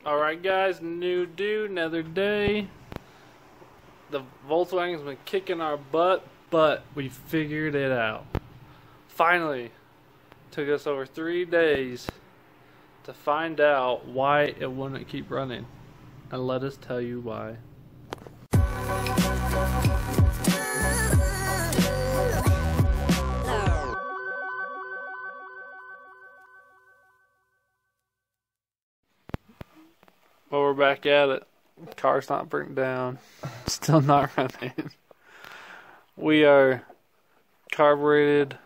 Alright guys, another day. The Volkswagen's been kicking our butt, but we figured it out. Finally, took us over 3 days to find out why it wouldn't keep running. And let us tell you why. Well, we're back at it. Car's not burnt down. Still not running. We are carbureted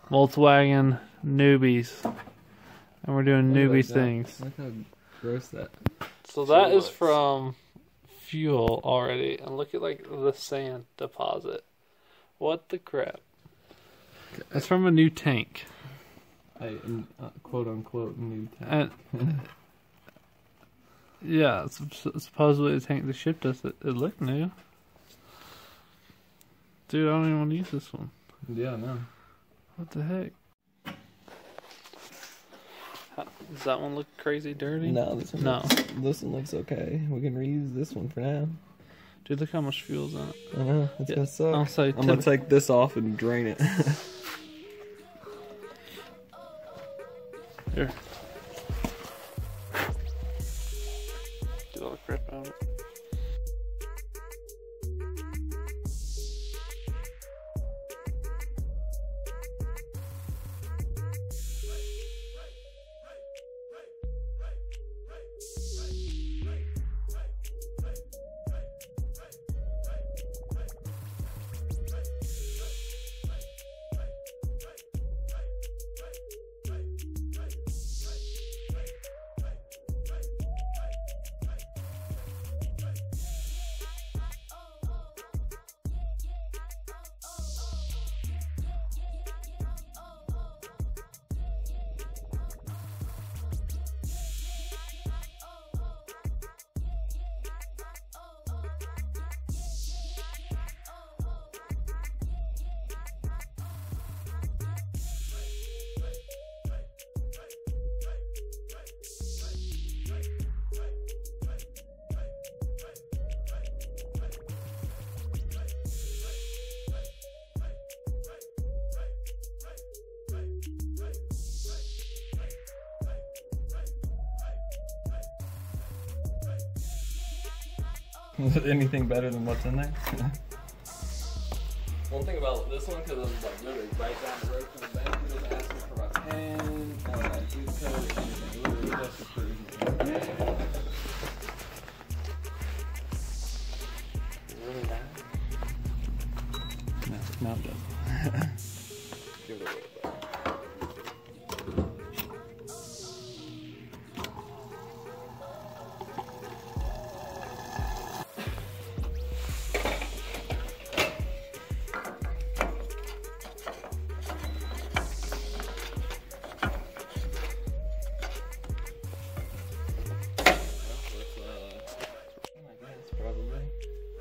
Volkswagen newbies. And we're doing newbie things. Look how gross that. So that is from fuel already. And look at like the sand deposit. What the crap? It's from a new tank. Quote unquote new tank. Yeah, supposedly the tank they shipped us, it looked new. Dude, I don't even want to use this one. Yeah, no. What the heck? Does that one look crazy dirty? No, this one looks okay. We can reuse this one for now. Dude, look how much fuel's in it. I know, it's gonna suck. I'll say I'm gonna take this off and drain it. Here. Get all the crap out of it. Is it anything better than what's in there? One thing about this one, because I'm like literally right down the road from the bank, we just asked me for my pen, or my juice code, or anything. Literally just approved it. Really bad? No, it doesn't. Give it a little bit.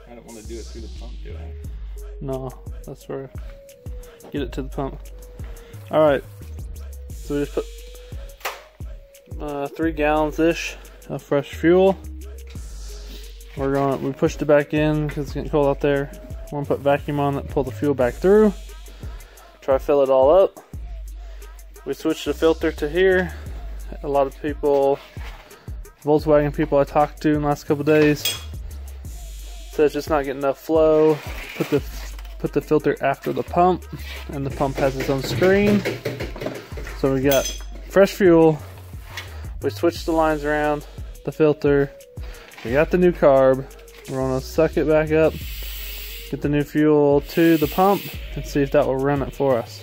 I don't want to do it through the pump, do I? No, that's where. Get it to the pump. Alright. So we just put 3 gallons ish of fresh fuel. We pushed it back in because it's getting cold out there. We're gonna put vacuum on that, pull the fuel back through. Try to fill it all up. We switched the filter to here. A lot of people, Volkswagen people I talked to in the last couple of days, said it's just not getting enough flow. Put the filter after the pump, and the pump has its own screen. So we got fresh fuel. We switched the lines around, the filter. We got the new carb. We're gonna suck it back up, get the new fuel to the pump, and see if that will run it for us.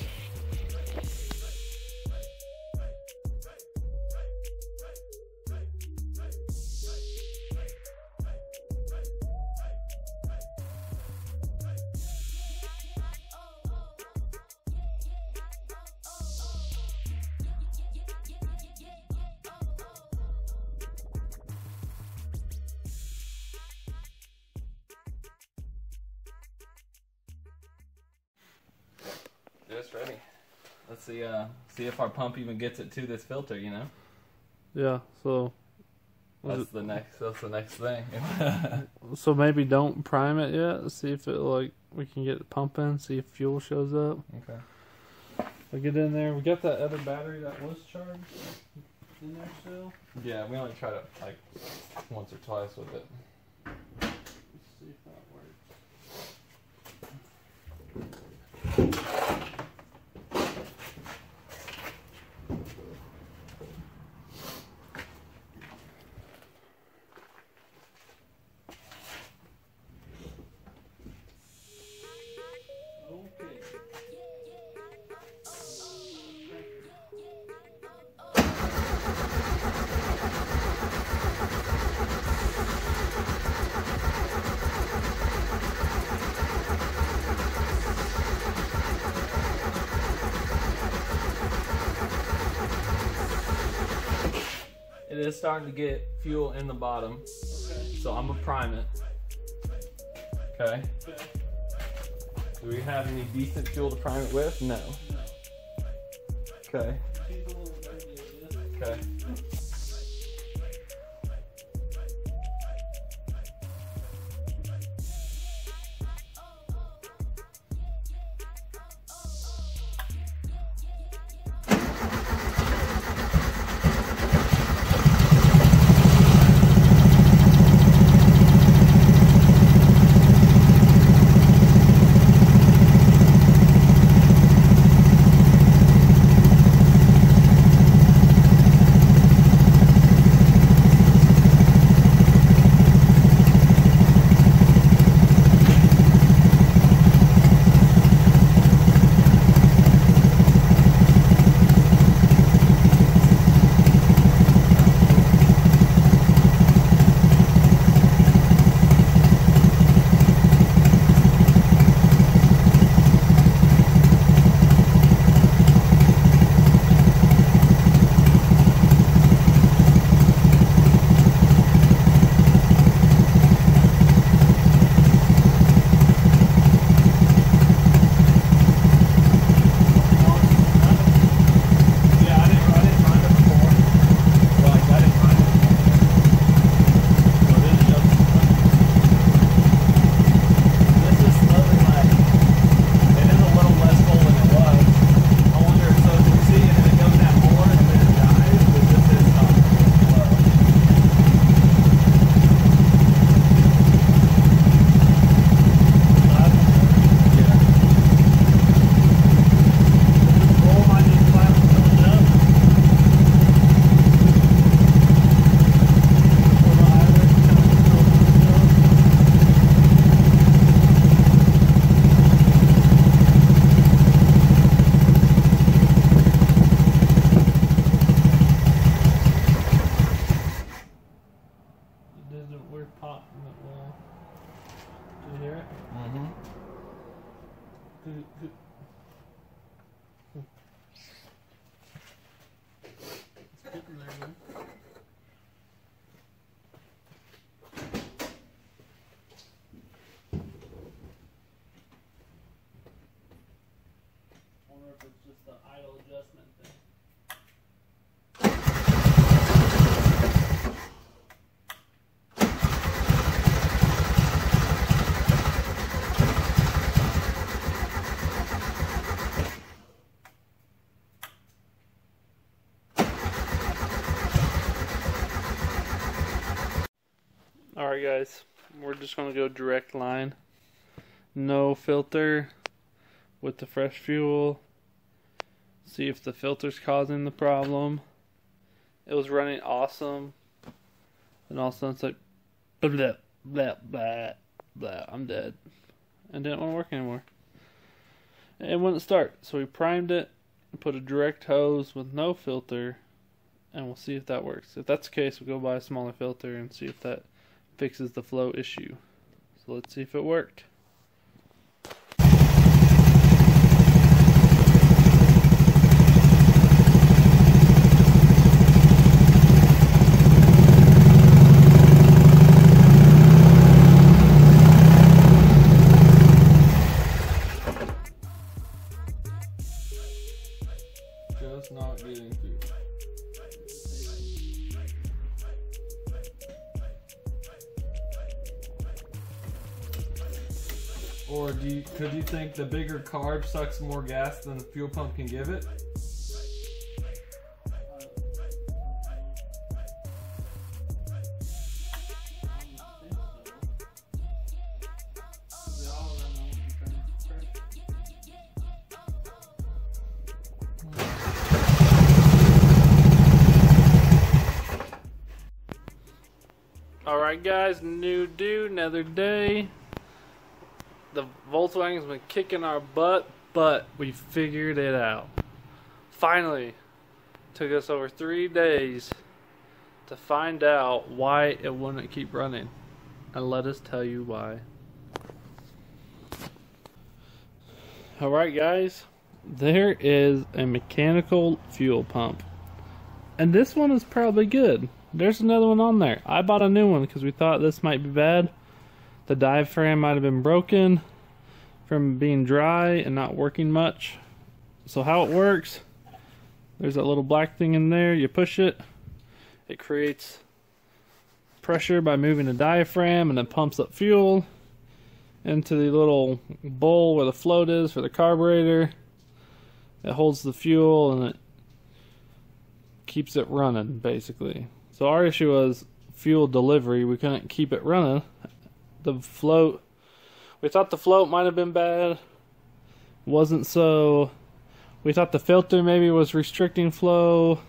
Just ready. Let's see if our pump even gets it to this filter, you know? Yeah, so Was That's the next thing. So maybe don't prime it yet. See if we can get it pumping. See if fuel shows up. Okay. We'll get in there. We got that other battery that was charged in there still. Yeah, we only tried it like once or twice with it. Let's see if that works. It is starting to get fuel in the bottom, so I'm gonna prime it. Okay. Do we have any decent fuel to prime it with? No. Okay. Okay. If it's just the idle adjustment thing. Alright guys, we're just going to go direct line. No filter with the fresh fuel. See if the filter's causing the problem. It was running awesome. And all of a sudden it's like, blah, blah, blah, blah, I'm dead. And didn't want to work anymore. And it wouldn't start. So we primed it, put a direct hose with no filter, and we'll see if that works. If that's the case, we'll go buy a smaller filter and see if that fixes the flow issue. So let's see if it worked. Just not getting through. Or could you think the bigger carb sucks more gas than the fuel pump can give it? Alright guys, new dude, another day. The Volkswagen's been kicking our butt, but we figured it out. Finally, took us over 3 days to find out why it wouldn't keep running. And let us tell you why. Alright guys, there is a mechanical fuel pump. And this one is probably good. There's another one on there. I bought a new one because we thought this might be bad. The diaphragm might have been broken from being dry and not working much. So how it works, there's that little black thing in there. You push it. It creates pressure by moving the diaphragm, and then pumps up fuel into the little bowl where the float is for the carburetor. It holds the fuel and it keeps it running, basically. So our issue was fuel delivery. We couldn't keep it running. The float, we thought the float might have been bad. Wasn't so. We thought the filter maybe was restricting flow.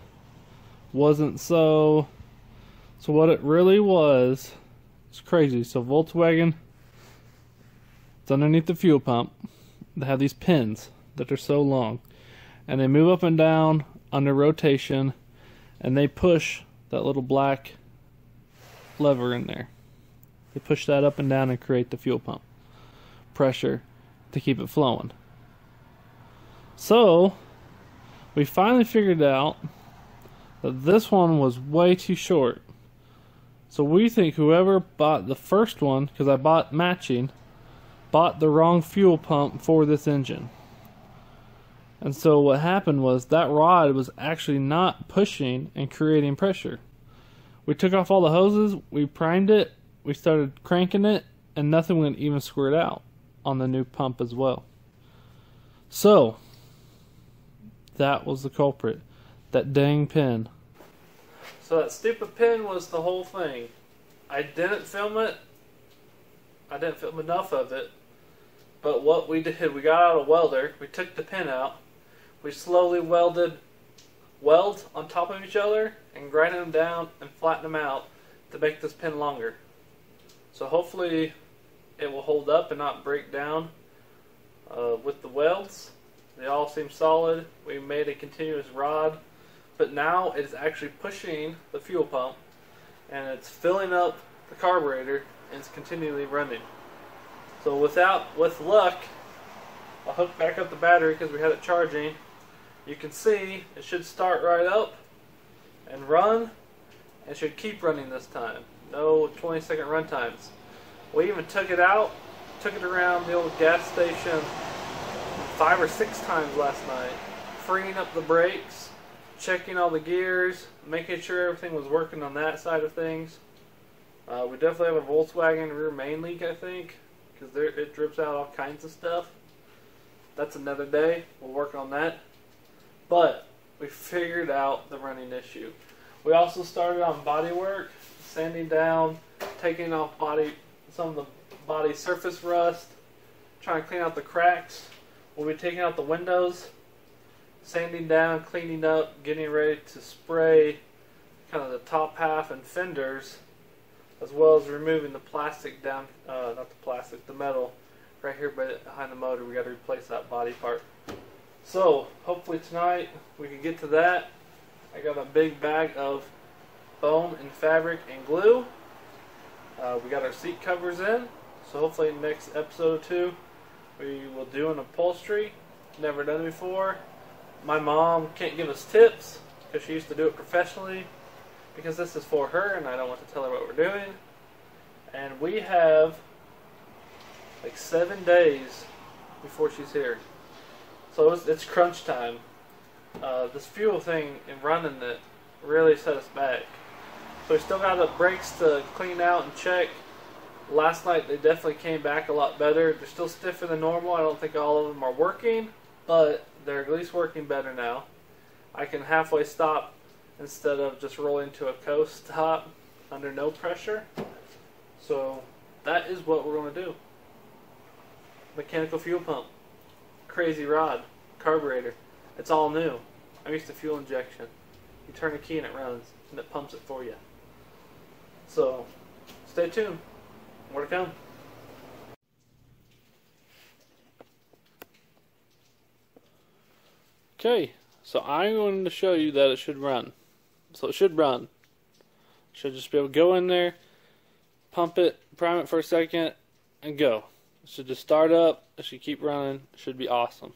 Wasn't so. So what it really was, it's crazy. So Volkswagen, it's underneath the fuel pump. They have these pins that are so long, and they move up and down under rotation, and they push that little black lever in there. They push that up and down and create the fuel pump pressure to keep it flowing. So we finally figured out that this one was way too short. So we think whoever bought the first one, because I bought matching, bought the wrong fuel pump for this engine. And so what happened was that rod was actually not pushing and creating pressure. We took off all the hoses, we primed it, we started cranking it, and nothing went even squirt out on the new pump as well. So that was the culprit. That dang pin. So that stupid pin was the whole thing. I didn't film it. I didn't film enough of it. But what we did, we got out a welder, we took the pin out, we slowly welded welds on top of each other and grinded them down and flattened them out to make this pin longer. So hopefully it will hold up and not break down with the welds. They all seem solid. We made a continuous rod, but now it's actually pushing the fuel pump and it's filling up the carburetor and it's continually running. So with luck, I'll hook back up the battery because we had it charging. You can see it should start right up and run, and should keep running this time. No 20-second run times. We even took it out, took it around the old gas station 5 or 6 times last night, freeing up the brakes, checking all the gears, making sure everything was working on that side of things. We definitely have a Volkswagen rear main leak, I think, because it drips out all kinds of stuff. That's another day. We'll work on that. But we figured out the running issue. We also started on body work, sanding down, taking off some of the body surface rust, trying to clean out the cracks. We'll be taking out the windows, sanding down, cleaning up, getting ready to spray kind of the top half and fenders, as well as removing the plastic down, not the plastic, the metal right here behind the motor. We got to replace that body part. So hopefully tonight we can get to that. I got a big bag of foam and fabric and glue. We got our seat covers in, so hopefully next episode or 2 we will do an upholstery. Never done before. My mom can't give us tips because she used to do it professionally, because this is for her and I don't want to tell her what we're doing. And we have like 7 days before she's here. So it's crunch time. This fuel thing and running it really set us back. So we still got the brakes to clean out and check. Last night they definitely came back a lot better. They're still stiffer than normal. I don't think all of them are working, but they're at least working better now. I can halfway stop instead of just rolling to a coast stop under no pressure. So that is what we're going to do. Mechanical fuel pump, crazy rod, carburetor. It's all new. I'm used to fuel injection. You turn a key and it runs, and it pumps it for you. So stay tuned. More to come. Okay, so I'm going to show you that it should run. So it should run. Should just be able to go in there, pump it, prime it for a second, and go. It should just start up. It should keep running. It should be awesome.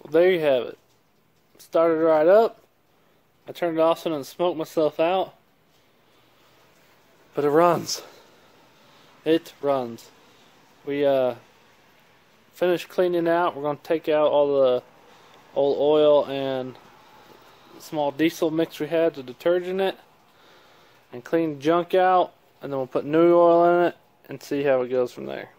There you have it. Started right up. I turned it off and smoked myself out. But it runs. It runs. We finished cleaning out. We're going to take out all the old oil and small diesel mix we had to detergent it. And clean the junk out. And then we'll put new oil in it and see how it goes from there.